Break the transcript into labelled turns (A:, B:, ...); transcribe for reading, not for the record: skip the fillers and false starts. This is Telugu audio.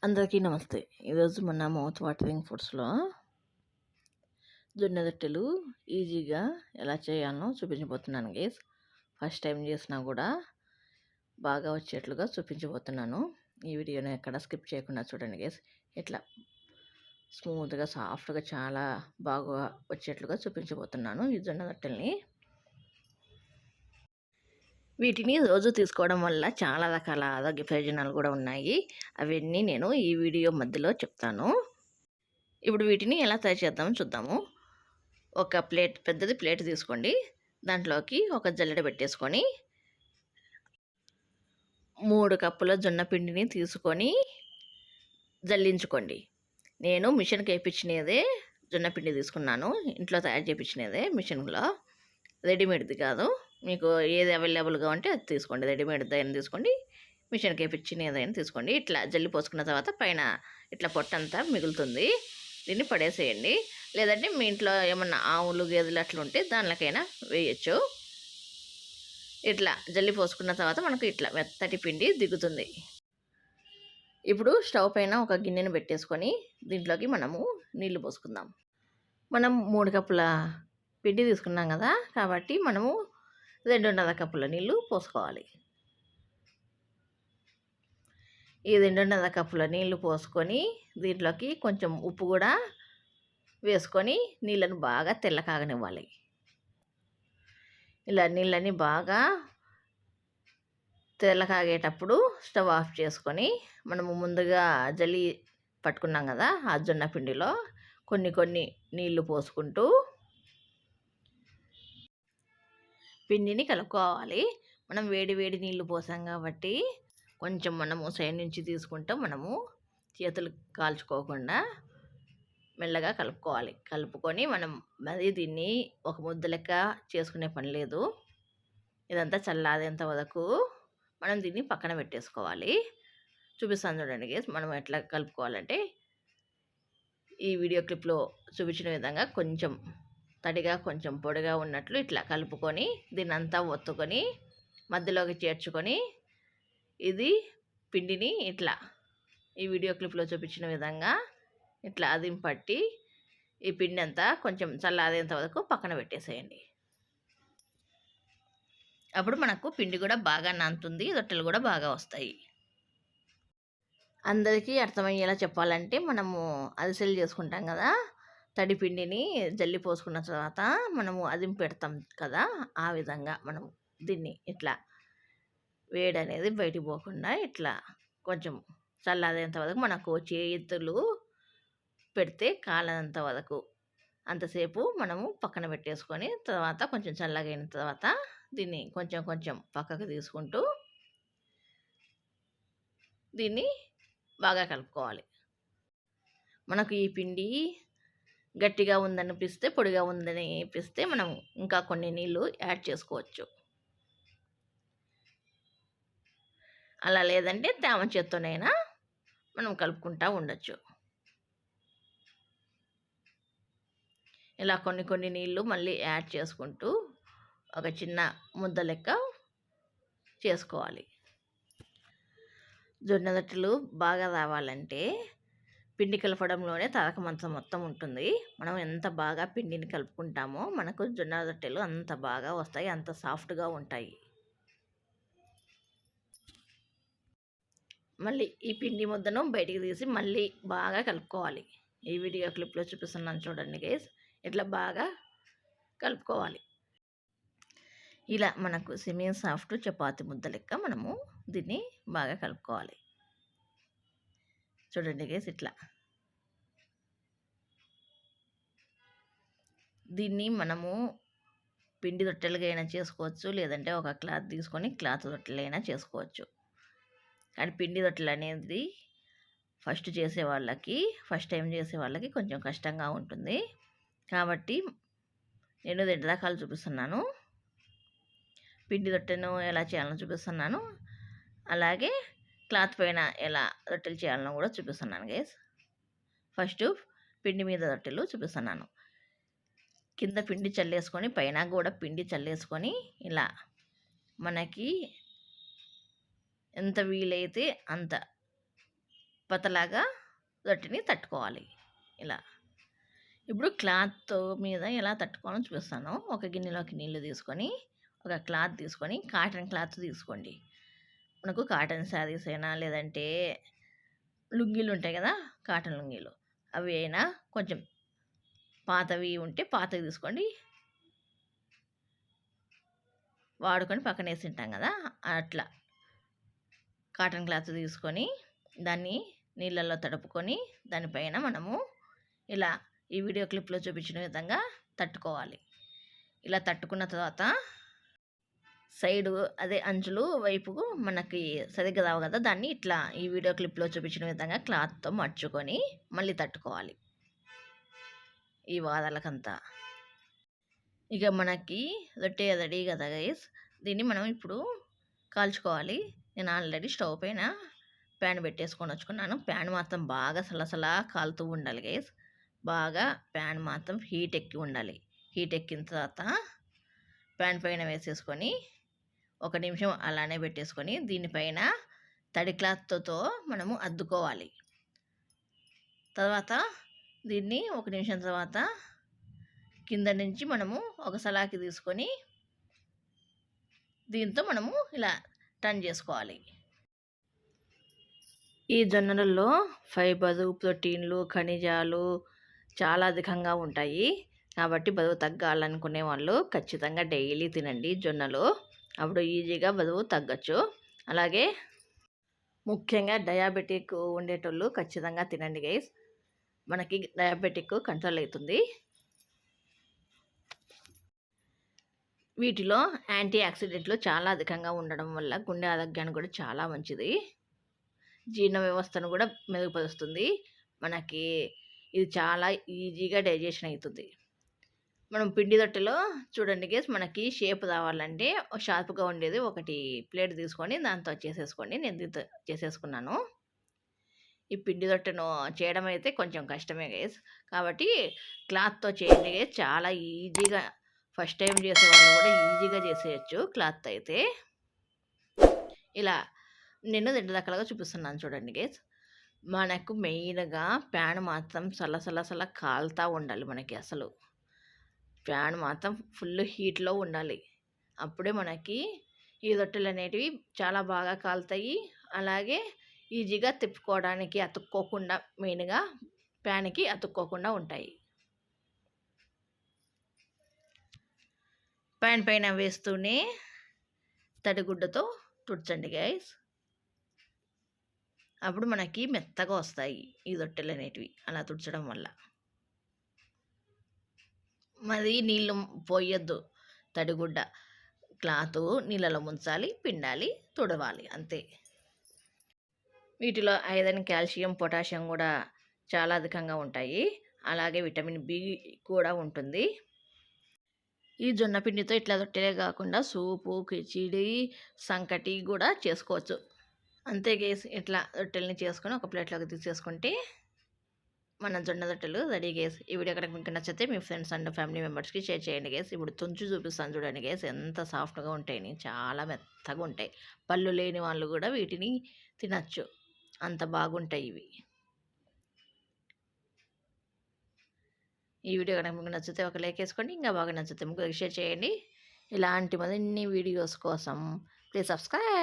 A: అందరికీ నమస్తే. ఈరోజు మన మౌత్ వాటరింగ్ ఫుడ్స్‌లో జొన్న రొట్టెలు ఈజీగా ఎలా చేయాలో చూపించబోతున్నాను గైస్. ఫస్ట్ టైం చేసినా కూడా బాగా వచ్చేట్లుగా చూపించబోతున్నాను. ఈ వీడియోని ఎక్కడ స్కిప్ చేయకుండా చూడండి గైస్. ఇట్లా స్మూత్‌గా, సాఫ్ట్‌గా చాలా బాగా వచ్చేట్లుగా చూపించబోతున్నాను ఈ జొన్న రొట్టెల్ని. వీటిని రోజు తీసుకోవడం వల్ల చాలా రకాల ఆరోగ్య ప్రయోజనాలు కూడా ఉన్నాయి. అవన్నీ నేను ఈ వీడియో మధ్యలో చెప్తాను. ఇప్పుడు వీటిని ఎలా తయారు చేద్దామో చూద్దాము. ఒక పెద్దది ప్లేట్ తీసుకోండి. దాంట్లోకి ఒక జల్లెడ పెట్టేసుకొని 3 కప్పుల జొన్న పిండిని తీసుకొని జల్లించుకోండి. నేను మిషన్కి వేయించినదే జొన్న పిండి తీసుకున్నాను. ఇంట్లో తయారు చేయించినదే మిషన్లో, రెడీమేడ్ది కాదు. మీకు ఏది అవైలబుల్గా ఉంటే అది తీసుకోండి. రెడీమేడ్ అయినా తీసుకోండి, మిషన్కి వేయించినదైనా తీసుకోండి. ఇట్లా జల్లి పోసుకున్న తర్వాత పైన ఇట్లా పొట్టంతా మిగులుతుంది. దీన్ని పడేసేయండి. లేదంటే మీ ఇంట్లో ఏమన్నా ఆవులు గేదెలు అట్లా ఉంటే దానికైనా వేయచ్చు. ఇట్లా జల్లి పోసుకున్న తర్వాత మనకు ఇట్లా మెత్తటి పిండి దిగుతుంది. ఇప్పుడు స్టవ్ పైన ఒక గిన్నెను పెట్టేసుకొని దీంట్లోకి మనము నీళ్లు పోసుకుందాం. మనం 3 కప్పుల పిండి తీసుకున్నాం కదా, కాబట్టి మనము 2.5 కప్పుల నీళ్లు పోసుకోవాలి. ఈ 2.5 కప్పుల నీళ్లు పోసుకొని దీంట్లోకి కొంచెం ఉప్పు కూడా వేసుకొని నీళ్ళను బాగా తెల్ల కాగనివ్వాలి. ఇలా నీళ్ళని బాగా తెల్ల కాగేటప్పుడు స్టవ్ ఆఫ్ చేసుకొని మనము ముందుగా జల్లి పట్టుకున్నాం కదా, ఆ జొన్న పిండిలో కొన్ని నీళ్లు పోసుకుంటూ పిండిని కలుపుకోవాలి. మనం వేడి నీళ్లు పోసాం కాబట్టి కొంచెం మనము సైడ్ నుంచి తీసుకుంటాం. మనము చేతులు కాల్చుకోకుండా మెల్లగా కలుపుకోవాలి. కలుపుకొని మనం మరి దీన్ని ఒక ముద్ద లెక్క చేసుకునే పని లేదు. ఇదంతా చల్లారేంత వరకు మనం దీన్ని పక్కన పెట్టేసుకోవాలి. చూపిస్తాను చూడండి గైస్, మనం ఎట్లా కలుపుకోవాలంటే ఈ వీడియో క్లిప్లో చూపించిన విధంగా కొంచెం తడిగా కొంచెం పొడిగా ఉన్నట్లు ఇట్లా కలుపుకొని దీన్ని అంతా ఒత్తుకొని మధ్యలోకి చేర్చుకొని ఇది పిండిని ఇట్లా ఈ వీడియో క్లిప్లో చూపించిన విధంగా ఇట్లా అదింపట్టి ఈ పిండి అంతా కొంచెం చల్లారేంత వరకు పక్కన పెట్టేసేయండి. అప్పుడు మనకు పిండి కూడా బాగా నానుతుంది, రొట్టెలు కూడా బాగా వస్తాయి. అందరికీ అర్థమయ్యేలా చెప్పాలంటే మనము అరిసెలు చేసుకుంటాం కదా, తడి పిండిని జల్లి పోసుకున్న తర్వాత మనము అదింపు పెడతాం కదా, ఆ విధంగా మనం దీన్ని ఇట్లా వేడి అనేది బయటికి పోకుండా ఇట్లా కొంచెం చల్లారేంత వరకు మనకు చేతులు పెడితే కాలనంత వరకు అంతసేపు మనము పక్కన పెట్టేసుకొని తర్వాత కొంచెం చల్లగైన తర్వాత దీన్ని కొంచెం పక్కకు తీసుకుంటూ దీన్ని బాగా కలుపుకోవాలి. మనకు ఈ పిండి గట్టిగా ఉందనిపిస్తే, పొడిగా ఉందని అనిపిస్తే మనం ఇంకా కొన్ని నీళ్ళు యాడ్ చేసుకోవచ్చు. అలా లేదంటే తేమ చేత్తోనైనా మనం కలుపుకుంటూ ఉండొచ్చు. ఇలా కొన్ని నీళ్ళు మళ్ళీ యాడ్ చేసుకుంటూ ఒక చిన్న ముద్ద లెక్క చేసుకోవాలి. జొన్న రొట్టెలు బాగా రావాలంటే పిండి కలపడంలోనే తరకమంత మొత్తం ఉంటుంది. మనం ఎంత బాగా పిండిని కలుపుకుంటామో మనకు జొన్న రొట్టెలు అంత బాగా వస్తాయి, అంత సాఫ్ట్గా ఉంటాయి. మళ్ళీ ఈ పిండి ముద్దను బయటికి తీసి మళ్ళీ బాగా కలుపుకోవాలి. ఈ వీడియో క్లిప్లో చూపిస్తున్నాను చూడండి గైస్, ఇట్లా బాగా కలుపుకోవాలి. ఇలా మనకు సెమీ సాఫ్ట్ చపాతి ముద్ద లెక్క మనము దీన్ని బాగా కలుపుకోవాలి. చూడండి గైస్, ఇట్లా దీన్ని మనము పిండి రొట్టెలుగా అయినా చేసుకోవచ్చు, లేదంటే ఒక క్లాత్ తీసుకొని క్లాత్ రొట్టెలైనా చేసుకోవచ్చు. కానీ పిండి రొట్టెలు అనేది ఫస్ట్ టైం చేసే వాళ్ళకి కొంచెం కష్టంగా ఉంటుంది. కాబట్టి నేను 2 రకాలు చూపిస్తున్నాను. పిండి రొట్టెను ఎలా చేయాలో చూపిస్తున్నాను, అలాగే క్లాత్ పైన ఎలా రొట్టెలు చేయాలనో కూడా చూపిస్తున్నాను గైస్. ఫస్ట్ పిండి మీద రొట్టెలు చూపిస్తున్నాను. కింద పిండి చల్లేసుకొని పైన కూడా పిండి చల్లేసుకొని ఇలా మనకి ఎంత వీలైతే అంత పతలాగా రొట్టెని తట్టుకోవాలి ఇలా. ఇప్పుడు క్లాత్ మీద ఎలా తట్టుకోవాలో చూపిస్తాను. ఒక గిన్నెలోకి నీళ్ళు తీసుకొని, ఒక క్లాత్ తీసుకొని, కాటన్ క్లాత్ తీసుకోండి. మనకు కాటన్ శారీస్ అయినా లేదంటే లుంగీలు ఉంటాయి కదా, కాటన్ లుంగీలు, అవి అయినా కొంచెం పాతవి ఉంటే పాతవి తీసుకోండి, వాడుకొని పక్కన వేసి ఉంటాం కదా, అట్లా కాటన్ క్లాత్ తీసుకొని దాన్ని నీళ్ళల్లో తడుపుకొని దానిపైన మనము ఇలా ఈ వీడియో క్లిప్లో చూపించిన విధంగా తట్టుకోవాలి. ఇలా తట్టుకున్న తర్వాత సైడు అదే అంచులు వైపుకు మనకి సరిగ్గా రావు కదా, దాన్ని ఇట్లా ఈ వీడియో క్లిప్లో చూపించిన విధంగా క్లాత్తో మర్చుకొని మళ్ళీ తట్టుకోవాలి ఈ వారాలకంతా. ఇక మనకి రొట్టె రెడీ కదా గైస్, దీన్ని మనం ఇప్పుడు కాల్చుకోవాలి. నేను ఆల్రెడీ స్టవ్ పైన ప్యాన్ పెట్టేసుకొని వచ్చుకున్నాను. ప్యాన్ మాత్రం బాగా సలసలా కాలుతూ ఉండాలి గైస్, బాగా ప్యాన్ మాత్రం హీట్ ఎక్కి ఉండాలి. హీట్ ఎక్కిన తర్వాత ప్యాన్ పైన వేసేసుకొని 1 నిమిషం అలానే పెట్టేసుకొని దీనిపైన తడి క్లాత్తో మనము అద్దుకోవాలి. తర్వాత దీన్ని 1 నిమిషం తర్వాత కింద నుంచి మనము ఒక సలాకి తీసుకొని దీంతో మనము ఇలా టర్న్ చేసుకోవాలి. ఈ జొన్నలలో ఫైబరు, ప్రోటీన్లు, ఖనిజాలు చాలా అధికంగా ఉంటాయి. కాబట్టి బరువు తగ్గాలనుకునే వాళ్ళు ఖచ్చితంగా డైలీ తినండి జొన్నలు, అప్పుడు ఈజీగా బరువు తగ్గచ్చు. అలాగే ముఖ్యంగా డయాబెటిక్ ఉండేటోళ్ళు ఖచ్చితంగా తినండి గైస్, మనకి డయాబెటిక్ కంట్రోల్ అవుతుంది. వీటిలో యాంటీ ఆక్సిడెంట్లు చాలా అధికంగా ఉండడం వల్ల గుండె ఆరోగ్యానికి కూడా చాలా మంచిది, జీర్ణ వ్యవస్థను కూడా మెరుగుపరుస్తుంది. మనకి ఇది చాలా ఈజీగా డైజెషన్ అవుతుంది. మనం పిండి రొట్టెలో చూడండి గేస్, మనకి షేప్ రావాలంటే షార్ప్గా ఉండేది ఒకటి ప్లేట్ తీసుకొని దాంతో చేసేసుకోండి. నేను దీంతో చేసేసుకున్నాను. ఈ పిండి రొట్టెను చేయడం అయితే కొంచెం కష్టమే గేస్, కాబట్టి క్లాత్తో చేయండి గేస్, చాలా ఈజీగా, ఫస్ట్ టైం చేసే వాళ్ళు కూడా ఈజీగా చేసేయచ్చు క్లాత్ అయితే. ఇలా నేను 2 రకాలుగా చూపిస్తున్నాను చూడండి గేస్. మనకు మెయిన్గా ప్యాన్ మాత్రం సలసలసల కాలుతూ ఉండాలి. మనకి అసలు ప్యాన్ మాత్రం ఫుల్ హీట్లో ఉండాలి. అప్పుడే మనకి ఈ రొట్టెలు అనేటివి చాలా బాగా కాలుతాయి. అలాగే ఈజీగా తిప్పుకోవడానికి అతుక్కోకుండా, మెయిన్గా ప్యాన్కి అతుక్కోకుండా ఉంటాయి. ప్యాన్ పైన వేస్తూనే తడిగుడ్డతో తుడచండి గైస్, అప్పుడు మనకి మెత్తగా వస్తాయి ఈ రొట్టెలు అనేటివి అలా తుడచడం వల్ల. మరి నీళ్ళు పోయొద్దు, తడిగుడ్డ క్లాత్ నీళ్ళలో ముంచాలి, పిండాలి, తుడవాలి, అంతే. వీటిలో ఐరన్, కాల్షియం, పొటాషియం కూడా చాలా అధికంగా ఉంటాయి. అలాగే విటమిన్ బి కూడా ఉంటుంది. ఈ జొన్న పిండితో ఇట్లా రొట్టెలే కాకుండా సూపు, కిచిడి, సంకటి కూడా చేసుకోవచ్చు. అంతే గేస్, ఇట్లా రొట్టెల్ని చేసుకొని ఒక ప్లేట్లోకి తీసేసుకుంటే మన జొన్న రొట్టెలు రెడీ గేస్. ఈ వీడియో కనుక మీకు నచ్చితే మీ ఫ్రెండ్స్ అండ్ ఫ్యామిలీ మెంబర్స్కి షేర్ చేయండి గేస్. ఇప్పుడు తుంచి చూపిస్తాను చూడండి గేస్, ఎంత సాఫ్ట్గా ఉంటాయి, చాలా మెత్తగా ఉంటాయి. పళ్ళు లేని వాళ్ళు కూడా వీటిని తినచ్చు, అంత బాగుంటాయి ఇవి. ఈ వీడియో కనుక మీకు నచ్చితే ఒక లైక్ వేసుకోండి, ఇంకా బాగా నచ్చితే ముగ్గురికి షేర్ చేయండి. ఇలాంటి మరిన్ని వీడియోస్ కోసం ప్లీజ్ సబ్స్క్రైబ్.